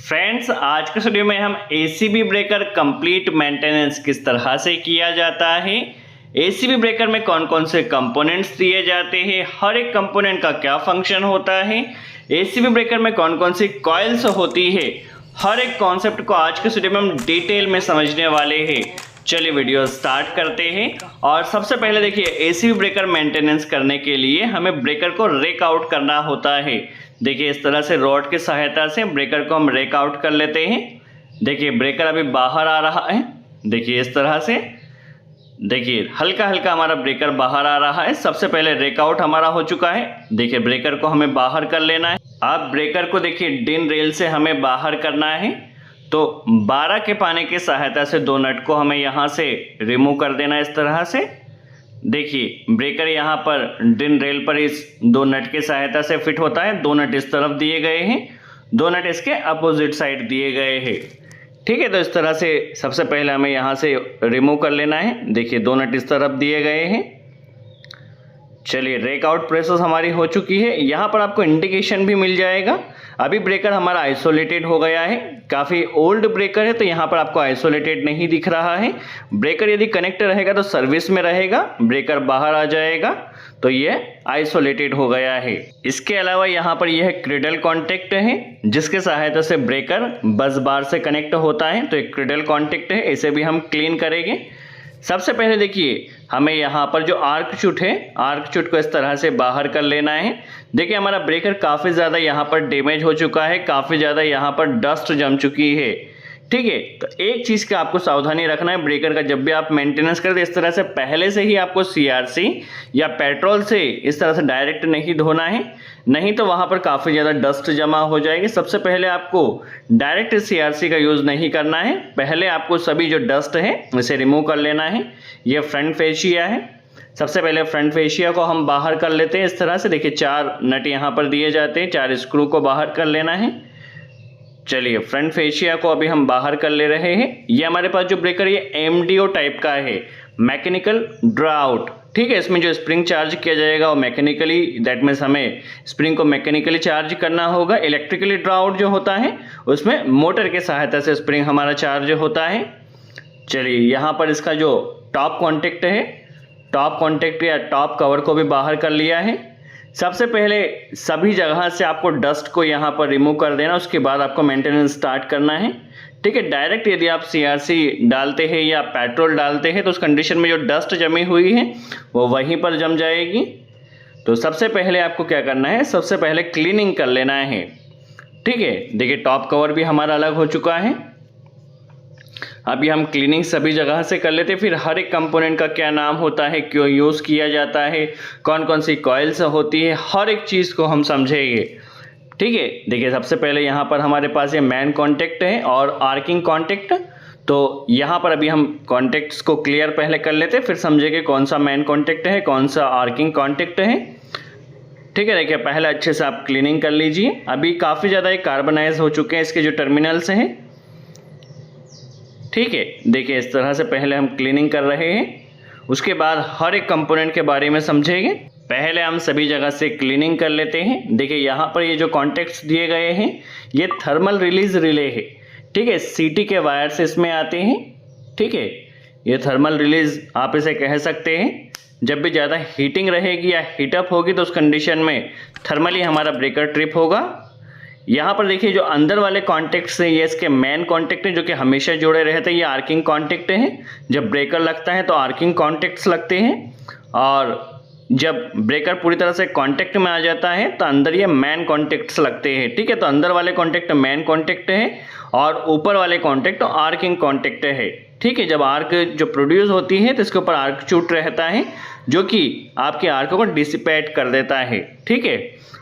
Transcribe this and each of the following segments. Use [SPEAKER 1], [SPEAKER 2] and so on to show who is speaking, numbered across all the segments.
[SPEAKER 1] Friends, आज के video में हम एसीबी ब्रेकर कंप्लीट मेंटेनेंस किस तरह से किया जाता है, एसीबी ब्रेकर में कौन कौन से कंपोनेंट्स दिए जाते हैं, हर एक कंपोनेंट का क्या फंक्शन होता है, एसीबी ब्रेकर में कौन कौन सी कॉइल्स होती है, हर एक कॉन्सेप्ट को आज के वीडियो में हम डिटेल में समझने वाले हैं। चलिए वीडियो स्टार्ट करते हैं। और सबसे पहले देखिए, एसीबी ब्रेकर मेंटेनेंस करने के लिए हमें ब्रेकर को रेक आउट करना होता है। देखिए इस तरह से रॉड की सहायता से ब्रेकर को हम रेक आउट कर लेते हैं। देखिए ब्रेकर अभी बाहर आ रहा है, देखिए इस तरह से, देखिए हल्का हल्का हमारा ब्रेकर बाहर आ रहा है। सबसे पहले रेक आउट हमारा हो चुका है। देखिए ब्रेकर को हमें बाहर कर लेना है। अब ब्रेकर को देखिए डिन रेल से हमें बाहर करना है, तो 12 के पाने की सहायता से दो नट को हमें यहाँ से रिमूव कर देना है इस तरह से। देखिए ब्रेकर यहाँ पर डिन रेल पर इस दो नट की सहायता से फिट होता है। दो नट इस तरफ दिए गए हैं, दो नट इसके अपोजिट साइड दिए गए हैं। ठीक है, तो इस तरह से सबसे पहले हमें यहाँ से रिमूव कर लेना है। देखिए दो नट इस तरफ दिए गए हैं। चलिए रेक आउट प्रोसेस हमारी हो चुकी है। यहाँ पर आपको इंडिकेशन भी मिल जाएगा। अभी ब्रेकर हमारा आइसोलेटेड हो गया है, काफ़ी ओल्ड ब्रेकर है तो यहाँ पर आपको आइसोलेटेड नहीं दिख रहा है। ब्रेकर यदि कनेक्ट रहेगा तो सर्विस में रहेगा, ब्रेकर बाहर आ जाएगा तो ये आइसोलेटेड हो गया है। इसके अलावा यहाँ पर यह क्रिडल कॉन्टेक्ट है जिसके सहायता से ब्रेकर बस बार से कनेक्ट होता है, तो एक क्रिडल कॉन्टेक्ट है, इसे भी हम क्लीन करेंगे। सबसे पहले देखिए हमें यहाँ पर जो आर्क चूट है, आर्क चूट को इस तरह से बाहर कर लेना है। देखिए हमारा ब्रेकर काफ़ी ज़्यादा यहाँ पर डैमेज हो चुका है, काफ़ी ज़्यादा यहाँ पर डस्ट जम चुकी है। ठीक है, तो एक चीज़ का आपको सावधानी रखना है, ब्रेकर का जब भी आप मेंटेनेंस करें तो इस तरह से पहले से ही आपको सीआरसी या पेट्रोल से इस तरह से डायरेक्ट नहीं धोना है, नहीं तो वहाँ पर काफ़ी ज़्यादा डस्ट जमा हो जाएगी। सबसे पहले आपको डायरेक्ट सीआरसी का यूज़ नहीं करना है, पहले आपको सभी जो डस्ट है इसे रिमूव कर लेना है। ये फ्रंट फेशिया है। सबसे पहले फ्रंट फेशिया को हम बाहर कर लेते हैं इस तरह से। देखिए 4 नट यहाँ पर दिए जाते हैं, 4 स्क्रू को बाहर कर लेना है। चलिए फ्रंट फेशिया को अभी हम बाहर कर ले रहे हैं। ये हमारे पास जो ब्रेकर ये एमडीओ टाइप का है, मैकेनिकल ड्रा आउट। ठीक है, इसमें जो स्प्रिंग चार्ज किया जाएगा वो मैकेनिकली, दैट मीन्स हमें स्प्रिंग को मैकेनिकली चार्ज करना होगा। इलेक्ट्रिकली ड्रा आउट जो होता है उसमें मोटर के सहायता से स्प्रिंग हमारा चार्ज होता है। चलिए यहाँ पर इसका जो टॉप कॉन्टेक्ट है, टॉप कॉन्टेक्ट या टॉप कवर को भी बाहर कर लिया है। सबसे पहले सभी जगह से आपको डस्ट को यहाँ पर रिमूव कर देना, उसके बाद आपको मेंटेनेंस स्टार्ट करना है। ठीक है, डायरेक्ट यदि आप सीआरसी डालते हैं या पेट्रोल डालते हैं तो उस कंडीशन में जो डस्ट जमी हुई है वो वहीं पर जम जाएगी। तो सबसे पहले आपको क्या करना है, सबसे पहले क्लीनिंग कर लेना है। ठीक है, देखिए टॉप कवर भी हमारा अलग हो चुका है। अभी हम क्लीनिंग सभी जगह से कर लेते हैं, फिर हर एक कंपोनेंट का क्या नाम होता है, क्यों यूज़ किया जाता है, कौन कौन सी कॉइल्स होती है, हर एक चीज़ को हम समझेंगे। ठीक है, देखिए सबसे पहले यहाँ पर हमारे पास ये मैन कॉन्टेक्ट है और आर्किंग कॉन्टेक्ट। तो यहाँ पर अभी हम कॉन्टेक्ट्स को क्लियर पहले कर लेते हैं, फिर समझेंगे कौन सा मैन कॉन्टेक्ट है, कौन सा आर्किंग कॉन्टेक्ट है। ठीक है, देखिए पहले अच्छे से आप क्लीनिंग कर लीजिए। अभी काफ़ी ज़्यादा ये कार्बनाइज हो चुके हैं इसके जो टर्मिनल्स हैं। ठीक है, देखिए इस तरह से पहले हम क्लीनिंग कर रहे हैं, उसके बाद हर एक कंपोनेंट के बारे में समझेंगे। पहले हम सभी जगह से क्लीनिंग कर लेते हैं। देखिए यहाँ पर ये जो कॉन्टेक्ट्स दिए गए हैं ये थर्मल रिलीज रिले है। ठीक है, सीटी के वायर्स इसमें आते हैं। ठीक है, ये थर्मल रिलीज आप इसे कह सकते हैं। जब भी ज़्यादा हीटिंग रहेगी या हीटअप होगी तो उस कंडीशन में थर्मली हमारा ब्रेकर ट्रिप होगा। यहाँ पर देखिए जो अंदर वाले कॉन्टेक्ट्स हैं ये इसके मेन कॉन्टेक्ट हैं जो कि हमेशा जुड़े रहते हैं, ये आर्किंग कॉन्टेक्ट हैं। जब ब्रेकर लगता है तो आर्किंग कॉन्टेक्ट्स लगते हैं, और जब ब्रेकर पूरी तरह से कांटेक्ट में आ जाता है तो अंदर ये मैन कॉन्टेक्ट्स लगते हैं। ठीक है, तो अंदर वाले कॉन्टेक्ट मैन कॉन्टेक्ट है और ऊपर वाले कॉन्टेक्ट आर्किंग कॉन्टेक्ट है। ठीक है, जब आर्क जो प्रोड्यूस होती है तो इसके ऊपर आर्क चूट रहता है जो कि आपके आर्क को डिसिपेट कर देता है। ठीक है,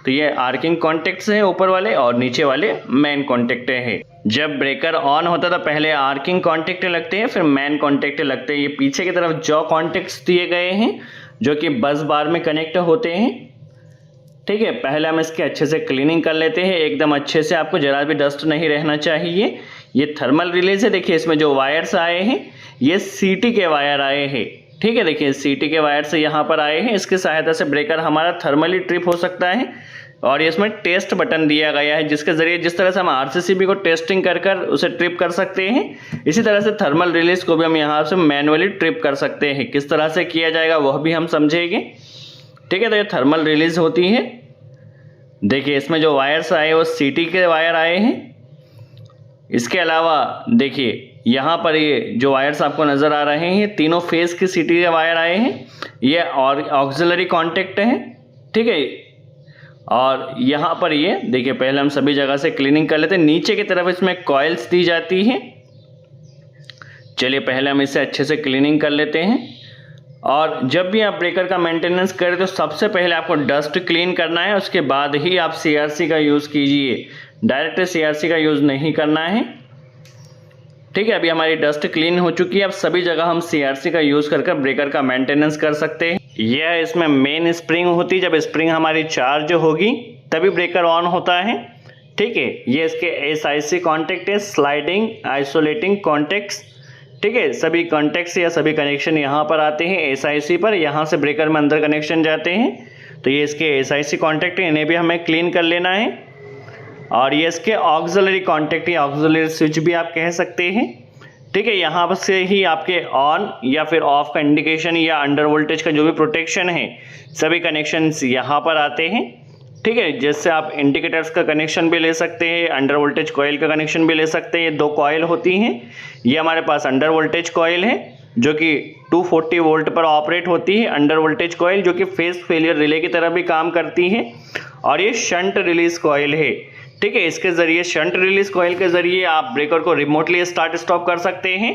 [SPEAKER 1] तो ये आर्किंग कॉन्टेक्ट्स हैं ऊपर वाले, और नीचे वाले मैन कॉन्टेक्ट है। जब ब्रेकर ऑन होता है तो पहले आर्किंग कॉन्टेक्ट लगते हैं, फिर मैन कॉन्टेक्ट लगते हैं। ये पीछे की तरफ जॉ कॉन्टेक्ट्स दिए गए हैं जो कि बस बार में कनेक्ट होते हैं। ठीक है, पहले हम इसके अच्छे से क्लीनिंग कर लेते हैं, एकदम अच्छे से, आपको जरा भी डस्ट नहीं रहना चाहिए। ये थर्मल रिलेज है। देखिए इसमें जो वायर्स आए हैं ये सीटी के वायर आए हैं। ठीक है, देखिए सीटी के वायर से यहाँ पर आए हैं, इसकी सहायता से ब्रेकर हमारा थर्मली ट्रिप हो सकता है। और ये इसमें टेस्ट बटन दिया गया है, जिसके ज़रिए जिस तरह से हम आरसीसीबी को टेस्टिंग कर कर उसे ट्रिप कर सकते हैं, इसी तरह से थर्मल रिलीज को भी हम यहाँ से मैनुअली ट्रिप कर सकते हैं। किस तरह से किया जाएगा वह भी हम समझेंगे। ठीक है, तो ये थर्मल रिलीज होती है। देखिए इसमें जो वायर्स आए वो सीटी के वायर आए हैं। इसके अलावा देखिए यहाँ पर ये जो वायर्स आपको नज़र आ रहे हैं तीनों फेस के सीटी के वायर आए हैं, ये और ऑक्सिलरी कॉन्टेक्ट हैं। ठीक है, और यहाँ पर ये देखिए पहले हम सभी जगह से क्लीनिंग कर लेते हैं। नीचे की तरफ इसमें कॉइल्स दी जाती हैं। चलिए पहले हम इसे अच्छे से क्लीनिंग कर लेते हैं। और जब भी आप ब्रेकर का मेंटेनेंस करें तो सबसे पहले आपको डस्ट क्लीन करना है, उसके बाद ही आप सीआरसी का यूज़ कीजिए। डायरेक्ट सीआरसी का यूज़ नहीं करना है। ठीक है, अभी हमारी डस्ट क्लीन हो चुकी है। अब सभी जगह हम सीआरसी का यूज़ कर ब्रेकर का मेंटेनेंस कर सकते हैं। यह इसमें मेन स्प्रिंग होती है, जब स्प्रिंग हमारी चार्ज होगी तभी ब्रेकर ऑन होता है। ठीक है, ये इसके एसआईसी कॉन्टेक्ट है, स्लाइडिंग आइसोलेटिंग कॉन्टेक्ट्स। ठीक है, सभी कॉन्टेक्ट्स या सभी कनेक्शन यहाँ पर आते हैं एसआईसी पर, यहाँ से ब्रेकर में अंदर कनेक्शन जाते हैं। तो ये इसके एसआईसी कॉन्टेक्ट है, इन्हें भी हमें क्लीन कर लेना है। और ये इसके ऑक्सिलरी कॉन्टेक्ट या ऑक्सिलरी स्विच भी आप कह सकते हैं। ठीक है, यहाँ पर से ही आपके ऑन या फिर ऑफ का इंडिकेशन या अंडर वोल्टेज का जो भी प्रोटेक्शन है सभी कनेक्शंस यहाँ पर आते हैं। ठीक है, जिससे आप इंडिकेटर्स का कनेक्शन भी ले सकते हैं, अंडर वोल्टेज कॉइल का कनेक्शन भी ले सकते हैं। ये दो कॉइल होती हैं। ये हमारे पास अंडर वोल्टेज कॉइल है जो कि 240 वोल्ट पर ऑपरेट होती है, अंडर वोल्टेज कॉइल जो कि फेस फेलियर रिले की तरह भी काम करती है। और ये शंट रिलीज कॉइल है। ठीक है, इसके ज़रिए शंट रिलीज कॉइल के ज़रिए आप ब्रेकर को रिमोटली स्टार्ट स्टॉप कर सकते हैं।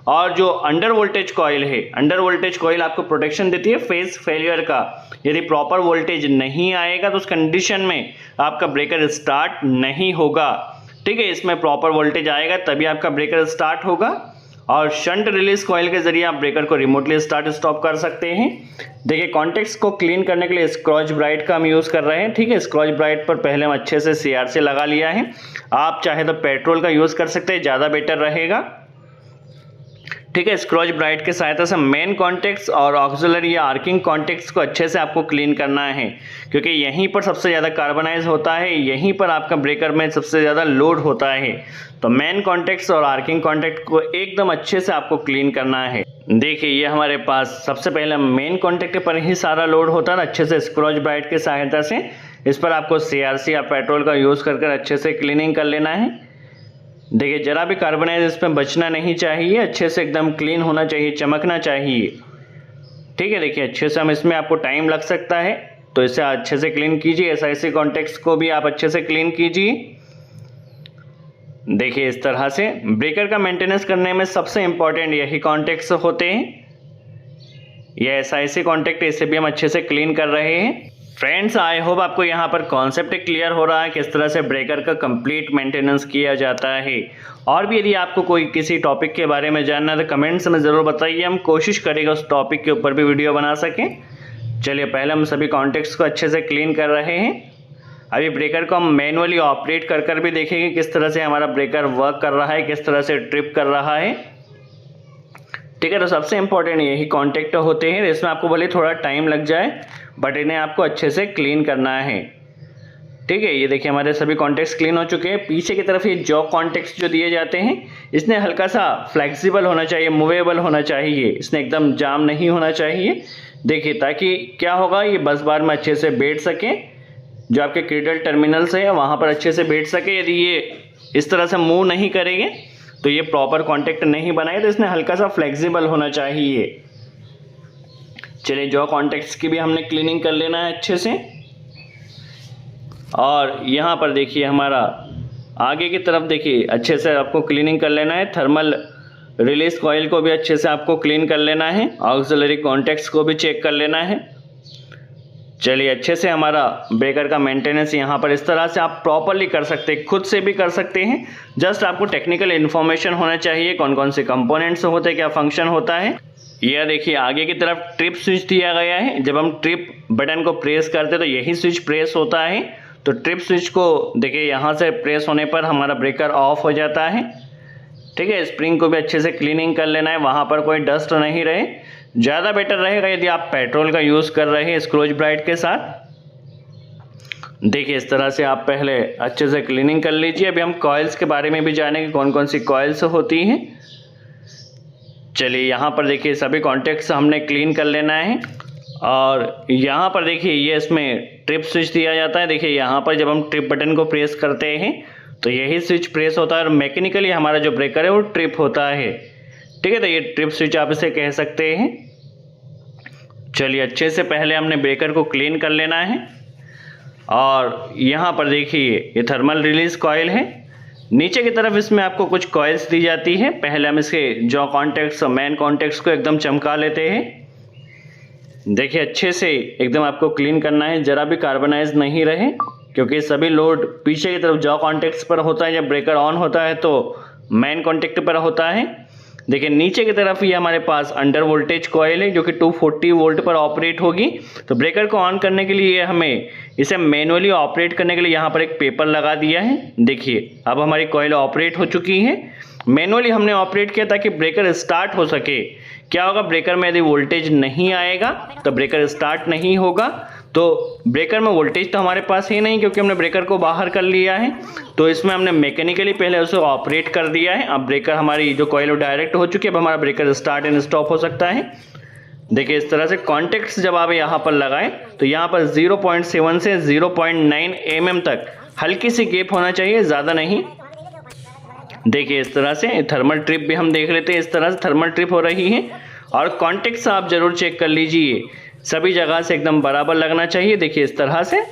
[SPEAKER 1] और जो अंडर वोल्टेज कॉइल है, अंडर वोल्टेज कॉइल आपको प्रोटेक्शन देती है फेस फेलियर का। यदि प्रॉपर वोल्टेज नहीं आएगा तो उस कंडीशन में आपका ब्रेकर स्टार्ट नहीं होगा। ठीक है, इसमें प्रॉपर वोल्टेज आएगा तभी आपका ब्रेकर स्टार्ट होगा। और शंट रिलीज कॉइल के जरिए आप ब्रेकर को रिमोटली स्टार्ट स्टॉप कर सकते हैं। देखिए कॉन्टेक्ट्स को क्लीन करने के लिए स्क्रॉच ब्राइट का हम यूज़ कर रहे हैं। ठीक है, स्क्रॉच ब्राइट पर पहले हम अच्छे से सीआरसी लगा लिया है। आप चाहे तो पेट्रोल का यूज़ कर सकते हैं, ज़्यादा बेटर रहेगा। ठीक है, स्क्रॉच ब्राइट की सहायता से मेन कॉन्टेक्ट्स और ऑक्सिलरी या आर्किंग कॉन्टेक्ट्स को अच्छे से आपको क्लीन करना है, क्योंकि यहीं पर सबसे ज़्यादा कार्बनाइज होता है, यहीं पर आपका ब्रेकर में सबसे ज़्यादा लोड होता है। तो मेन कॉन्टेक्ट्स और आर्किंग कॉन्टेक्ट को एकदम अच्छे से आपको क्लीन करना है। देखिए ये हमारे पास सबसे पहले मेन कॉन्टेक्ट पर ही सारा लोड होता है। अच्छे से स्क्रॉच ब्राइट की सहायता से इस पर आपको सीआरसी या पेट्रोल का यूज़ कर अच्छे से क्लीनिंग कर लेना है। देखिए जरा भी कार्बनाइज इसमें बचना नहीं चाहिए, अच्छे से एकदम क्लीन होना चाहिए, चमकना चाहिए। ठीक है, देखिए अच्छे से हम इसमें आपको टाइम लग सकता है तो इसे अच्छे से क्लीन कीजिए। एसआईसी कॉन्टेक्ट्स को भी आप अच्छे से क्लीन कीजिए। देखिए इस तरह से ब्रेकर का मेंटेनेंस करने में सबसे इम्पॉर्टेंट यही कॉन्टेक्ट्स होते हैं। ये एसआईसी कॉन्टेक्ट, इसे भी हम अच्छे से क्लीन कर रहे हैं। फ्रेंड्स आई होप आपको यहाँ पर कॉन्सेप्ट क्लियर हो रहा है किस तरह से ब्रेकर का कंप्लीट मेंटेनेंस किया जाता है। और भी यदि आपको कोई किसी टॉपिक के बारे में जानना है तो कमेंट्स में ज़रूर बताइए, हम कोशिश करेंगे उस टॉपिक के ऊपर भी वीडियो बना सकें। चलिए पहले हम सभी कॉन्टेक्ट्स को अच्छे से क्लीन कर रहे हैं। अभी ब्रेकर को हम मैनुअली ऑपरेट कर भी देखेंगे किस तरह से हमारा ब्रेकर वर्क कर रहा है, किस तरह से ट्रिप कर रहा है। ठीक है, तो सबसे इम्पोर्टेंट यही कॉन्टेक्ट होते हैं। इसमें आपको भले थोड़ा टाइम लग जाए बट इन्हें आपको अच्छे से क्लीन करना है। ठीक है, ये देखिए हमारे सभी कॉन्टेक्ट्स क्लीन हो चुके हैं। पीछे की तरफ ये जॉ कॉन्टेक्ट्स जो दिए जाते हैं इसने हल्का सा फ्लेक्सिबल होना चाहिए, मूवेबल होना चाहिए, इसने एकदम जाम नहीं होना चाहिए। देखिए ताकि क्या होगा, ये बस बार में अच्छे से बैठ सके, जो आपके क्रीडल टर्मिनल्स है वहाँ पर अच्छे से बैठ सके। यदि ये इस तरह से मूव नहीं करेंगे तो ये प्रॉपर कॉन्टेक्ट नहीं बनाए, तो इसने हल्का सा फ्लेक्सिबल होना चाहिए। चलिए जॉ कॉन्टेक्ट्स की भी हमने क्लीनिंग कर लेना है अच्छे से। और यहाँ पर देखिए हमारा आगे की तरफ देखिए अच्छे से आपको क्लीनिंग कर लेना है। थर्मल रिलीज कॉइल को भी अच्छे से आपको क्लीन कर लेना है। ऑक्सिलरी कॉन्टेक्ट्स को भी चेक कर लेना है। चलिए अच्छे से हमारा ब्रेकर का मेंटेनेंस यहाँ पर इस तरह से आप प्रॉपरली कर सकते हैं, खुद से भी कर सकते हैं। जस्ट आपको टेक्निकल इन्फॉर्मेशन होना चाहिए, कौन कौन से कंपोनेंट्स होते हैं, क्या फंक्शन होता है। यह देखिए आगे की तरफ ट्रिप स्विच दिया गया है। जब हम ट्रिप बटन को प्रेस करते हैं तो यही स्विच प्रेस होता है। तो ट्रिप स्विच को देखिए यहाँ से प्रेस होने पर हमारा ब्रेकर ऑफ हो जाता है। ठीक है, स्प्रिंग को भी अच्छे से क्लीनिंग कर लेना है, वहाँ पर कोई डस्ट नहीं रहे। ज़्यादा बेटर रहेगा यदि आप पेट्रोल का यूज़ कर रहे हैं स्क्रॉच ब्राइट के साथ। देखिए इस तरह से आप पहले अच्छे से क्लीनिंग कर लीजिए। अभी हम कॉइल्स के बारे में भी जानेंगे, कौन कौन सी कॉइल्स होती हैं। चलिए यहाँ पर देखिए सभी कॉन्टैक्ट्स हमने क्लीन कर लेना है। और यहाँ पर देखिए ये इसमें ट्रिप स्विच दिया जाता है। देखिए यहाँ पर जब हम ट्रिप बटन को प्रेस करते हैं तो यही स्विच प्रेस होता है और मैकेनिकली हमारा जो ब्रेकर है वो ट्रिप होता है। ठीक है, तो ये ट्रिप स्विच आप इसे कह सकते हैं। चलिए अच्छे से पहले हमने ब्रेकर को क्लीन कर लेना है। और यहाँ पर देखिए ये थर्मल रिलीज कॉइल है। नीचे की तरफ इसमें आपको कुछ कॉइल्स दी जाती है। पहले हम इसके जॉ कॉन्टैक्ट्स और मेन कॉन्टैक्ट्स को एकदम चमका लेते हैं। देखिए अच्छे से एकदम आपको क्लीन करना है, ज़रा भी कार्बनाइज नहीं रहे, क्योंकि सभी लोड पीछे की तरफ जॉ कॉन्टैक्ट्स पर होता है। जब ब्रेकर ऑन होता है तो मेन कॉन्टैक्ट पर होता है। देखिए नीचे की तरफ ये हमारे पास अंडर वोल्टेज कॉइल है जो कि 240 वोल्ट पर ऑपरेट होगी। तो ब्रेकर को ऑन करने के लिए हमें इसे मैनुअली ऑपरेट करने के लिए यहाँ पर एक पेपर लगा दिया है। देखिए अब हमारी कॉइल ऑपरेट हो चुकी है। मैनुअली हमने ऑपरेट किया ताकि ब्रेकर स्टार्ट हो सके। क्या होगा, ब्रेकर में यदि वोल्टेज नहीं आएगा तो ब्रेकर स्टार्ट नहीं होगा। तो ब्रेकर में वोल्टेज तो हमारे पास ही नहीं, क्योंकि हमने ब्रेकर को बाहर कर लिया है। तो इसमें हमने मैकेनिकली पहले उसे ऑपरेट कर दिया है। अब ब्रेकर हमारी जो कॉइल डायरेक्ट हो चुकी है। अब हमारा ब्रेकर स्टार्ट एंड स्टॉप हो सकता है। देखिए इस तरह से कॉन्टैक्ट्स जब आप यहाँ पर लगाएं तो यहाँ पर 0.7 से 0.9 mm तक हल्की सी गैप होना चाहिए, ज़्यादा नहीं। देखिए इस तरह से थर्मल ट्रिप भी हम देख लेते हैं। इस तरह से थर्मल ट्रिप हो रही है। और कॉन्टैक्ट्स आप जरूर चेक कर लीजिए, सभी जगह से एकदम बराबर लगना चाहिए। देखिए इस तरह से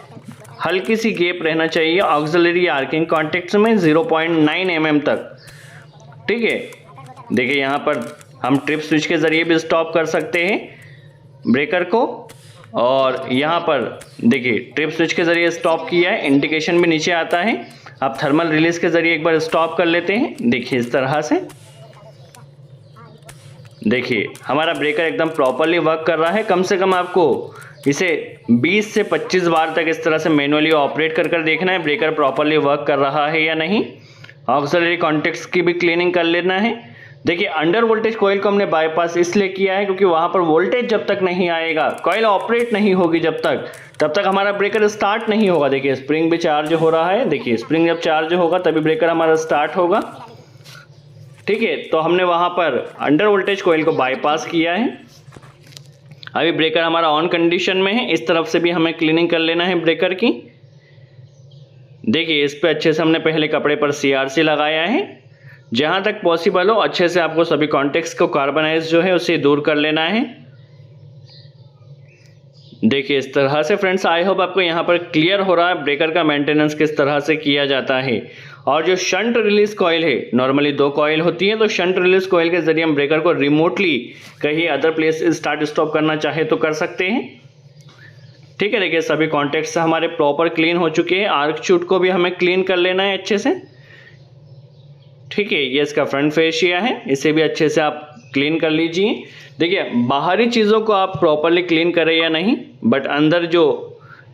[SPEAKER 1] हल्की सी गैप रहना चाहिए ऑक्सिलरी आर्किंग कॉन्टैक्ट्स में 0.9 mm तक। ठीक है, देखिए यहाँ पर हम ट्रिप स्विच के ज़रिए भी स्टॉप कर सकते हैं ब्रेकर को। और यहाँ पर देखिए ट्रिप स्विच के ज़रिए स्टॉप किया है, इंडिकेशन भी नीचे आता है। आप थर्मल रिलीज के ज़रिए एक बार स्टॉप कर लेते हैं। देखिए इस तरह से देखिए हमारा ब्रेकर एकदम प्रॉपरली वर्क कर रहा है। कम से कम आपको इसे 20 से 25 बार तक इस तरह से मैनुअली ऑपरेट कर कर देखना है ब्रेकर प्रॉपरली वर्क कर रहा है या नहीं। ऑक्सिलरी कॉन्टैक्ट्स की भी क्लीनिंग कर लेना है। देखिए अंडर वोल्टेज कॉइल को हमने बाईपास इसलिए किया है क्योंकि वहाँ पर वोल्टेज जब तक नहीं आएगा, कॉइल ऑपरेट नहीं होगी तब तक हमारा ब्रेकर स्टार्ट नहीं होगा। देखिए स्प्रिंग भी चार्ज हो रहा है। देखिए स्प्रिंग जब चार्ज होगा तभी ब्रेकर हमारा स्टार्ट होगा। ठीक है, तो हमने वहाँ पर अंडर वोल्टेज कॉइल को बाईपास किया है। अभी ब्रेकर हमारा ऑन कंडीशन में है। इस तरफ से भी हमें क्लीनिंग कर लेना है ब्रेकर की। देखिए इस पे अच्छे से हमने पहले कपड़े पर CRC लगाया है। जहाँ तक पॉसिबल हो अच्छे से आपको सभी कॉन्टैक्ट्स को कार्बनाइज जो है उसे दूर कर लेना है। देखिए इस तरह से फ्रेंड्स, आई होप आपको यहाँ पर क्लियर हो रहा है ब्रेकर का मेंटेनेंस किस तरह से किया जाता है। और जो शंट रिलीज कॉइल है, नॉर्मली 2 कॉइल होती है, तो शंट रिलीज कॉइल के जरिए हम ब्रेकर को रिमोटली कहीं अदर प्लेस स्टार्ट स्टॉप करना चाहे तो कर सकते हैं। ठीक है, देखिए सभी कॉन्टैक्ट्स हमारे प्रॉपर क्लीन हो चुके हैं। आर्क शूट को भी हमें क्लीन कर लेना है अच्छे से। ठीक है, ये इसका फ्रंट फेशिया है, इसे भी अच्छे से आप क्लीन कर लीजिए। देखिए बाहरी चीज़ों को आप प्रॉपरली क्लीन करें या नहीं, बट अंदर जो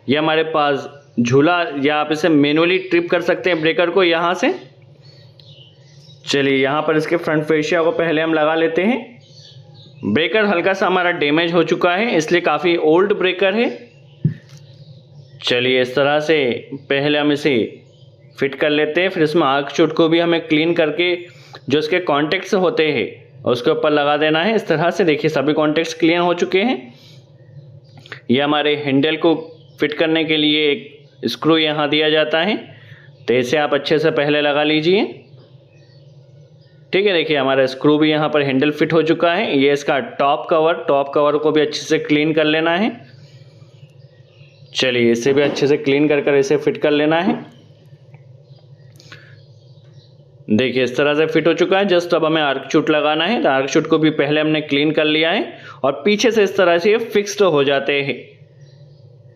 [SPEAKER 1] ये हमारे पास झूला, या आप इसे मैनुअली ट्रिप कर सकते हैं ब्रेकर को यहाँ से। चलिए यहाँ पर इसके फ्रंट फेशिया को पहले हम लगा लेते हैं। ब्रेकर हल्का सा हमारा डैमेज हो चुका है, इसलिए काफ़ी ओल्ड ब्रेकर है। चलिए इस तरह से पहले हम इसे फिट कर लेते हैं। फिर इसमें आर्क शूट को भी हमें क्लीन करके जो इसके कॉन्टैक्ट्स होते हैं उसके ऊपर लगा देना है। इस तरह से देखिए सभी कॉन्टैक्ट्स क्लीन हो चुके हैं। ये हमारे हैंडल को फिट करने के लिए एक स्क्रू यहाँ दिया जाता है, तो इसे आप अच्छे से पहले लगा लीजिए। ठीक है, देखिए हमारा स्क्रू भी यहाँ पर हैंडल फिट हो चुका है। ये इसका टॉप कवर को भी अच्छे से क्लीन कर लेना है। चलिए इसे भी अच्छे से क्लीन कर इसे फिट कर लेना है। देखिए इस तरह से फिट हो चुका है। जस्ट अब हमें आर्क शूट लगाना है, तो आर्क शूट को भी पहले हमने क्लीन कर लिया है और पीछे से इस तरह से ये फिक्स्ड हो जाते हैं।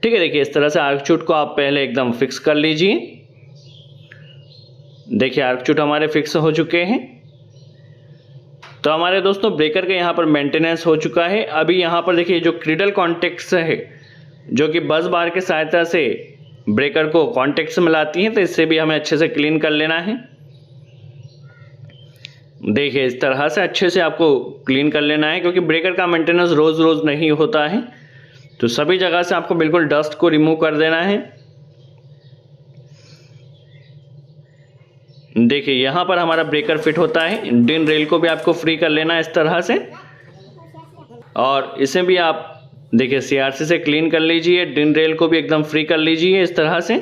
[SPEAKER 1] ठीक है, देखिए इस तरह से आर्क शूट को आप पहले एकदम फिक्स कर लीजिए। देखिए आर्क शूट हमारे फिक्स हो चुके हैं। तो हमारे दोस्तों ब्रेकर के यहाँ पर मेंटेनेंस हो चुका है। अभी यहाँ पर देखिए जो क्रिडल कॉन्टैक्ट्स है जो कि बस बार के सहायता से ब्रेकर को कॉन्टैक्ट्स मिलाती हैं, तो इससे भी हमें अच्छे से क्लीन कर लेना है। देखिए इस तरह से अच्छे से आपको क्लीन कर लेना है, क्योंकि ब्रेकर का मेंटेनेंस रोज़ रोज़ नहीं होता है। तो सभी जगह से आपको बिल्कुल डस्ट को रिमूव कर देना है। देखिए यहाँ पर हमारा ब्रेकर फिट होता है। डिन रेल को भी आपको फ्री कर लेना है इस तरह से, और इसे भी आप देखिए CRC से क्लीन कर लीजिए। डिन रेल को भी एकदम फ्री कर लीजिए इस तरह से,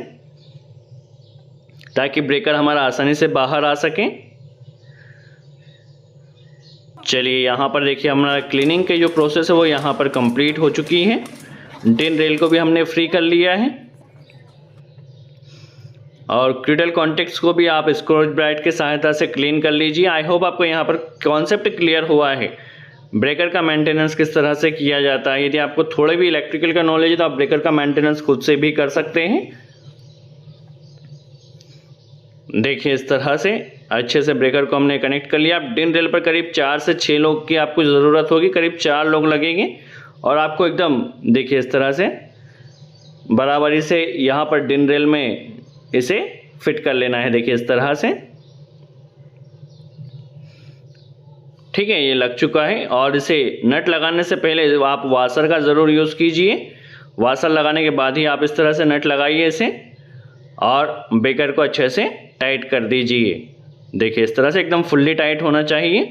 [SPEAKER 1] ताकि ब्रेकर हमारा आसानी से बाहर आ सके। चलिए यहाँ पर देखिए हमारा क्लीनिंग के जो प्रोसेस है वो यहाँ पर कंप्लीट हो चुकी है। डिन रेल को भी हमने फ्री कर लिया है, और क्रीडल कॉन्टेक्ट्स को भी आप स्क्रॉच ब्राइट की सहायता से क्लीन कर लीजिए। आई होप आपको यहाँ पर कॉन्सेप्ट क्लियर हुआ है ब्रेकर का मेंटेनेंस किस तरह से किया जाता है। यदि आपको थोड़े भी इलेक्ट्रिकल का नॉलेज है तो आप ब्रेकर का मेंटेनेंस खुद से भी कर सकते हैं। देखिए इस तरह से अच्छे से ब्रेकर को हमने कनेक्ट कर लिया। आप डिन रेल पर करीब 4 से 6 लोग की आपको ज़रूरत होगी, करीब 4 लोग लगेंगे, और आपको एकदम देखिए इस तरह से बराबरी से यहाँ पर डिन रेल में इसे फिट कर लेना है। देखिए इस तरह से, ठीक है, ये लग चुका है। और इसे नट लगाने से पहले आप वाशर का ज़रूर यूज़ कीजिए। वाशर लगाने के बाद ही आप इस तरह से नट लगाइए इसे, और ब्रेकर को अच्छे से टाइट कर दीजिए। देखिए इस तरह से एकदम फुल्ली टाइट होना चाहिए,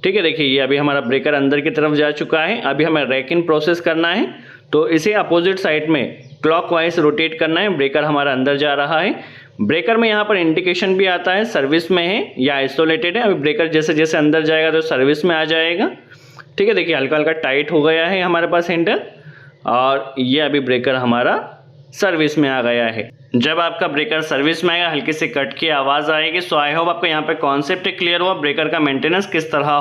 [SPEAKER 1] ठीक है। देखिए ये अभी हमारा ब्रेकर अंदर की तरफ जा चुका है। अभी हमें रैक इन प्रोसेस करना है, तो इसे अपोजिट साइड में क्लॉकवाइज रोटेट करना है। ब्रेकर हमारा अंदर जा रहा है। ब्रेकर में यहाँ पर इंडिकेशन भी आता है सर्विस में है या आइसोलेटेड है। अभी ब्रेकर जैसे जैसे अंदर जाएगा तो सर्विस में आ जाएगा, ठीक है। देखिए हल्का हल्का टाइट हो गया है हमारे पास हैंडल, और ये अभी ब्रेकर हमारा सर्विस में आ गया है। जब आपका ब्रेकर सर्विस में आएगा हल्की सी कट की आवाज़ आएगी। सो आई होप आपको यहाँ पे कॉन्सेप्ट क्लियर हुआ ब्रेकर का मेंटेनेंस किस तरह